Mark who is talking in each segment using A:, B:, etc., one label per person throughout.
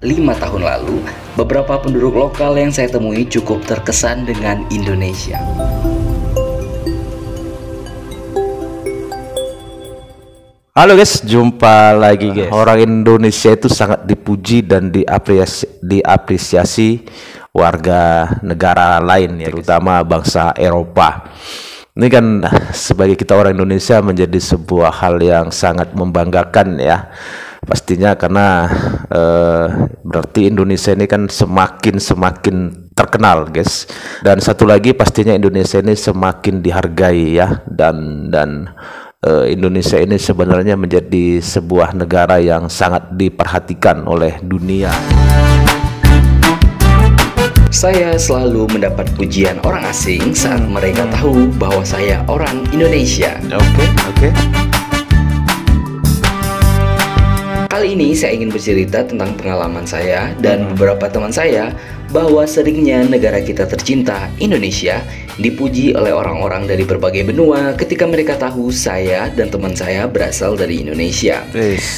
A: 5 tahun lalu, beberapa penduduk lokal yang saya temui cukup terkesan dengan Indonesia.
B: Halo guys, jumpa lagi guys. Orang Indonesia itu sangat dipuji dan diapresiasi warga negara lain ya, terutama bangsa Eropa. Ini kan sebagai kita orang Indonesia menjadi sebuah hal yang sangat membanggakan ya. Pastinya karena berarti Indonesia ini kan semakin terkenal guys. Dan satu lagi pastinya Indonesia ini semakin dihargai ya, dan Indonesia ini sebenarnya menjadi sebuah negara yang sangat diperhatikan oleh dunia.
A: Saya selalu mendapat pujian orang asing saat mereka tahu bahwa saya orang Indonesia.
B: Oke.
A: Kali ini saya ingin bercerita tentang pengalaman saya dan beberapa teman saya bahwa seringnya negara kita tercinta, Indonesia, dipuji oleh orang-orang dari berbagai benua ketika mereka tahu saya dan teman saya berasal dari Indonesia.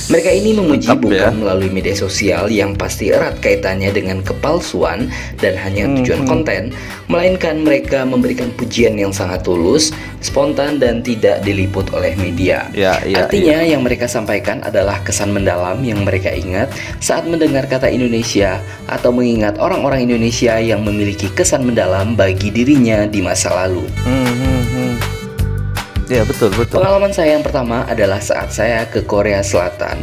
A: Mereka ini memuji bukan melalui media sosial yang pasti erat kaitannya dengan kepalsuan dan hanya tujuan konten, melainkan mereka memberikan pujian yang sangat tulus, spontan, dan tidak diliput oleh media. Artinya yang mereka sampaikan adalah kesan mendalam yang mereka ingat saat mendengar kata Indonesia atau mengingat orang-orang Indonesia yang memiliki kesan mendalam bagi dirinya di masa lalu.
B: Ya betul.
A: Pengalaman saya yang pertama adalah saat saya ke Korea Selatan.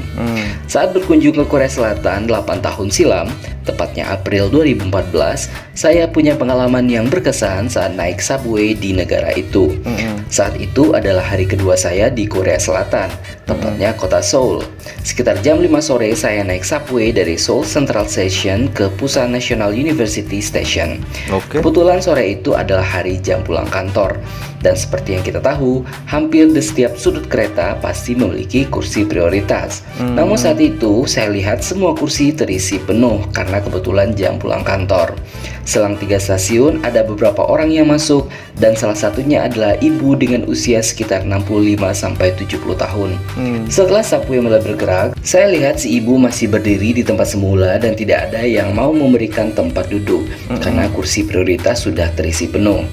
A: Saat berkunjung ke Korea Selatan 8 tahun silam, tepatnya April 2014, saya punya pengalaman yang berkesan saat naik subway di negara itu. Saat itu adalah hari kedua saya di Korea Selatan, tepatnya kota Seoul. Sekitar jam 5 sore saya naik subway dari Seoul Central Station ke Pusan National University Station. Kebetulan sore itu adalah hari jam pulang kantor. Dan seperti yang kita tahu, hampir di setiap sudut kereta pasti memiliki kursi prioritas. Namun saat itu saya lihat semua kursi terisi penuh karena kebetulan jam pulang kantor. Selang 3 stasiun ada beberapa orang yang masuk, dan salah satunya adalah ibu dengan usia sekitar 65-70 tahun. Setelah subway mulai bergerak, saya lihat si ibu masih berdiri di tempat semula dan tidak ada yang mau memberikan tempat duduk karena kursi prioritas sudah terisi penuh.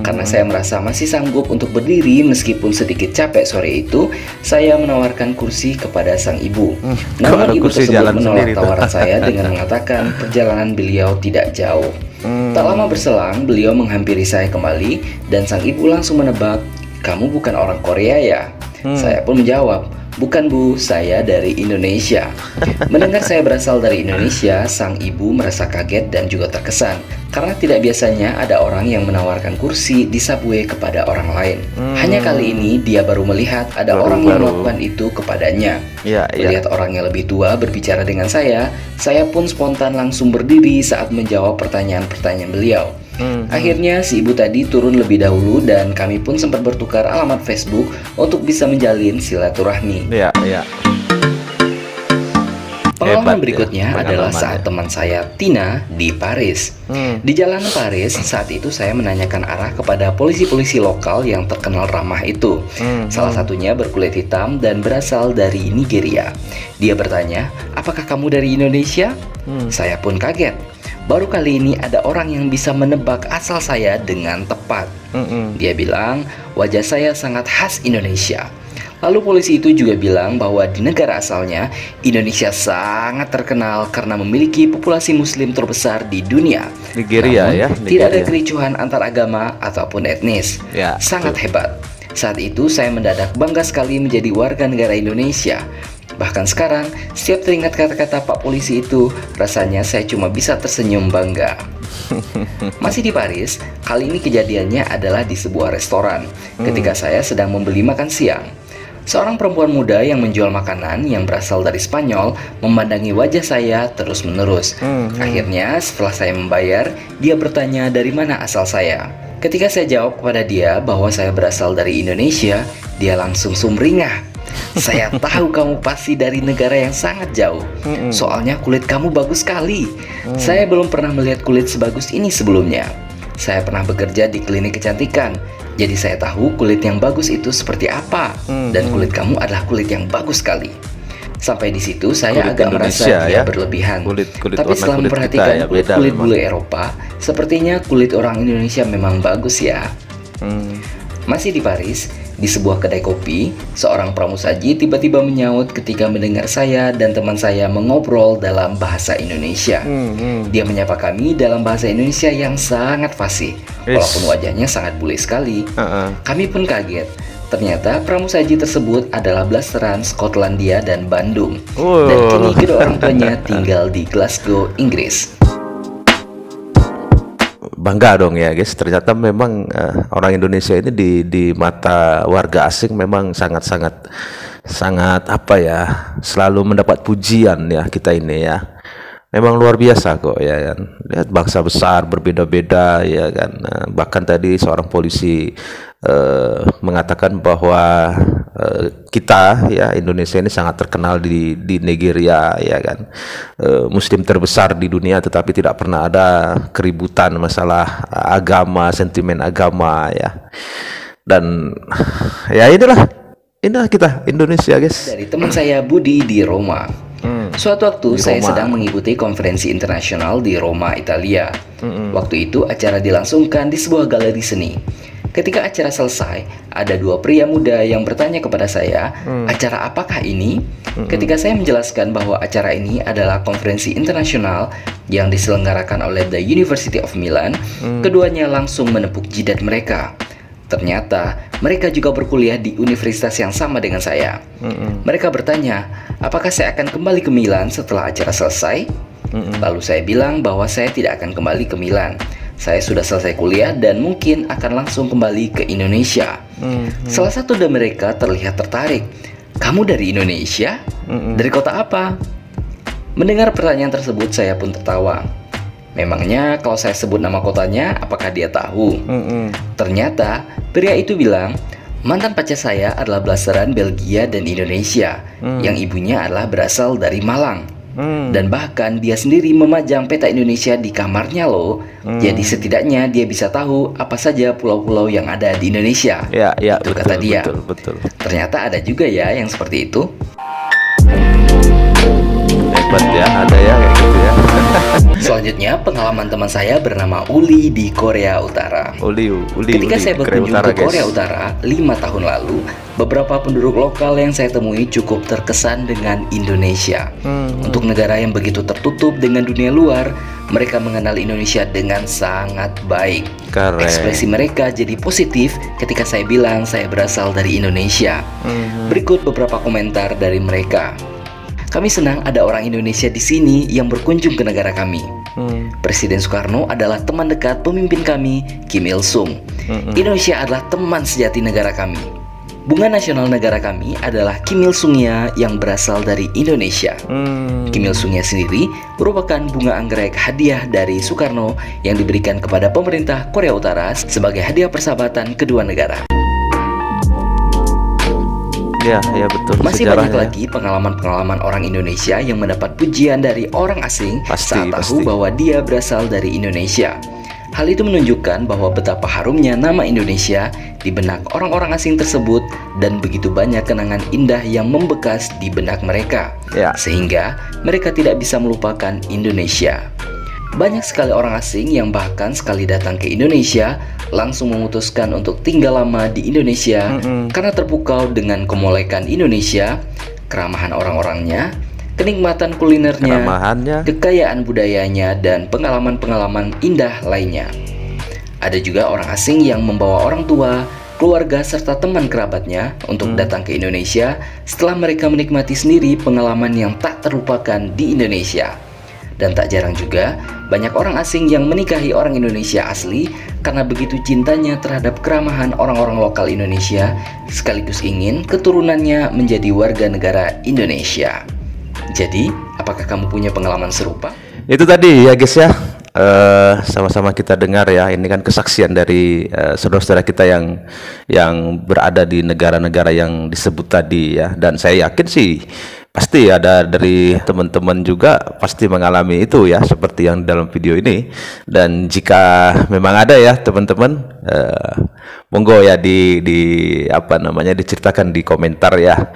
A: Karena saya merasa masih sanggup untuk berdiri meskipun sedikit capek sore itu, saya menawarkan kursi kepada sang ibu. Namun ibu tersebut menolak tawaran saya dengan mengatakan perjalanan beliau tidak jauh. Tak lama berselang, beliau menghampiri saya kembali dan sang ibu langsung menebak, "Kamu bukan orang Korea ya?" Saya pun menjawab, "Bukan bu, saya dari Indonesia." Mendengar saya berasal dari Indonesia, sang ibu merasa kaget dan juga terkesan karena tidak biasanya ada orang yang menawarkan kursi di subway kepada orang lain. Hanya kali ini dia baru melihat ada orang yang melakukan itu kepadanya. Melihat orang yang lebih tua berbicara dengan saya pun spontan langsung berdiri saat menjawab pertanyaan-pertanyaan beliau. Akhirnya si ibu tadi turun lebih dahulu dan kami pun sempat bertukar alamat Facebook untuk bisa menjalin silaturahmi. Pengalaman berikutnya adalah saat teman saya Tina di Paris. Di jalanan Paris, saat itu saya menanyakan arah kepada polisi-polisi lokal yang terkenal ramah itu. Salah satunya berkulit hitam dan berasal dari Nigeria. Dia bertanya, "Apakah kamu dari Indonesia?" Saya pun kaget. Baru kali ini ada orang yang bisa menebak asal saya dengan tepat. Dia bilang, "Wajah saya sangat khas Indonesia." Lalu polisi itu juga bilang bahwa di negara asalnya, Indonesia sangat terkenal karena memiliki populasi muslim terbesar di dunia.
B: Nigeria.
A: Tidak ada kericuhan antar agama ataupun etnis. Sangat hebat. Saat itu saya mendadak bangga sekali menjadi warga negara Indonesia. Bahkan sekarang, setiap teringat kata-kata Pak Polisi itu, rasanya saya cuma bisa tersenyum bangga. Masih di Paris, kali ini kejadiannya adalah di sebuah restoran ketika saya sedang membeli makan siang. Seorang perempuan muda yang menjual makanan yang berasal dari Spanyol memandangi wajah saya terus-menerus. Akhirnya setelah saya membayar, dia bertanya dari mana asal saya. Ketika saya jawab kepada dia bahwa saya berasal dari Indonesia, dia langsung sumringah. "Saya tahu kamu pasti dari negara yang sangat jauh. Soalnya kulit kamu bagus sekali. Saya belum pernah melihat kulit sebagus ini sebelumnya. Saya pernah bekerja di klinik kecantikan, jadi saya tahu kulit yang bagus itu seperti apa. Dan kulit kamu adalah kulit yang bagus sekali." Sampai di situ saya
B: Kulit
A: agak merasa
B: Indonesia,
A: dia
B: ya.
A: berlebihan.
B: Kulit
A: Tapi
B: warna
A: setelah
B: kulit
A: memperhatikan
B: kita, ya, beda
A: kulit
B: memang.
A: bule Eropa, sepertinya kulit orang Indonesia memang bagus ya. Masih di Paris, di sebuah kedai kopi, seorang pramusaji tiba-tiba menyaut ketika mendengar saya dan teman saya mengobrol dalam bahasa Indonesia. Dia menyapa kami dalam bahasa Indonesia yang sangat fasih, walaupun wajahnya sangat bule sekali. Kami pun kaget. Ternyata pramusaji tersebut adalah blasteran Skotlandia dan Bandung. Dan kini kedua orang tuanya tinggal di Glasgow, Inggris.
B: Bangga dong ya guys, ternyata memang orang Indonesia ini di mata warga asing memang sangat apa ya, selalu mendapat pujian ya kita ini ya. Memang luar biasa kok ya kan. Lihat bangsa besar berbeda-beda ya kan. Bahkan tadi seorang polisi mengatakan bahwa kita ya Indonesia ini sangat terkenal di Nigeria ya kan. Muslim terbesar di dunia, tetapi tidak pernah ada keributan masalah agama, sentimen agama ya. Dan ya inilah kita Indonesia guys.
A: Dari teman saya Budi di Roma. Suatu waktu saya sedang mengikuti konferensi internasional di Roma, Italia. Waktu itu acara dilangsungkan di sebuah galeri seni. Ketika acara selesai, ada dua pria muda yang bertanya kepada saya, acara apakah ini? Ketika saya menjelaskan bahwa acara ini adalah konferensi internasional yang diselenggarakan oleh The University of Milan, keduanya langsung menepuk jidat mereka. Ternyata mereka juga berkuliah di universitas yang sama dengan saya. Mereka bertanya, apakah saya akan kembali ke Milan setelah acara selesai? Lalu saya bilang bahwa saya tidak akan kembali ke Milan. Saya sudah selesai kuliah dan mungkin akan langsung kembali ke Indonesia. Salah satu dari mereka terlihat tertarik. Kamu dari Indonesia? Dari kota apa? Mendengar pertanyaan tersebut saya pun tertawa. Memangnya kalau saya sebut nama kotanya, apakah dia tahu? Ternyata pria itu bilang, mantan pacar saya adalah blasteran Belgia dan Indonesia, yang ibunya adalah berasal dari Malang. Dan bahkan dia sendiri memajang peta Indonesia di kamarnya loh. Jadi setidaknya dia bisa tahu apa saja pulau-pulau yang ada di Indonesia.
B: Ya,
A: itu
B: betul,
A: kata dia.
B: Betul.
A: Ternyata ada juga ya yang seperti itu.
B: Hebat ya, ada ya kayak gitu ya.
A: Selanjutnya pengalaman teman saya bernama Uli di Korea Utara.
B: Uli
A: Ketika saya berkunjung
B: Utara,
A: ke Korea Utara 5 tahun lalu, beberapa penduduk lokal yang saya temui cukup terkesan dengan Indonesia. Untuk negara yang begitu tertutup dengan dunia luar, mereka mengenal Indonesia dengan sangat baik.
B: Keren.
A: Ekspresi mereka jadi positif ketika saya bilang saya berasal dari Indonesia. Berikut beberapa komentar dari mereka. Kami senang ada orang Indonesia di sini yang berkunjung ke negara kami. Presiden Soekarno adalah teman dekat pemimpin kami, Kim Il Sung. Indonesia adalah teman sejati negara kami. Bunga nasional negara kami adalah Kim Il Sungnya yang berasal dari Indonesia. Kim Il Sungnya sendiri merupakan bunga anggrek hadiah dari Soekarno yang diberikan kepada pemerintah Korea Utara sebagai hadiah persahabatan kedua negara.
B: Ya betul.
A: Masih banyak lagi pengalaman-pengalaman orang Indonesia yang mendapat pujian dari orang asing saat tahu bahwa dia berasal dari Indonesia. Hal itu menunjukkan bahwa betapa harumnya nama Indonesia di benak orang-orang asing tersebut dan begitu banyak kenangan indah yang membekas di benak mereka, sehingga mereka tidak bisa melupakan Indonesia. Banyak sekali orang asing yang bahkan sekali datang ke Indonesia langsung memutuskan untuk tinggal lama di Indonesia karena terpukau dengan kemolekan Indonesia, keramahan orang-orangnya, kenikmatan kulinernya, kekayaan budayanya, dan pengalaman-pengalaman indah lainnya. Ada juga orang asing yang membawa orang tua, keluarga, serta teman kerabatnya untuk datang ke Indonesia setelah mereka menikmati sendiri pengalaman yang tak terlupakan di Indonesia. Dan tak jarang juga banyak orang asing yang menikahi orang Indonesia asli karena begitu cintanya terhadap keramahan orang-orang lokal Indonesia, sekaligus ingin keturunannya menjadi warga negara Indonesia. Jadi, apakah kamu punya pengalaman serupa?
B: Itu tadi ya guys ya, sama-sama kita dengar ya. Ini kan kesaksian dari saudara-saudara kita yang berada di negara-negara yang disebut tadi ya. Dan saya yakin sih pasti ada dari teman-teman juga pasti mengalami itu ya, seperti yang dalam video ini. Dan jika memang ada ya teman-teman, monggo ya di apa namanya diceritakan di komentar ya.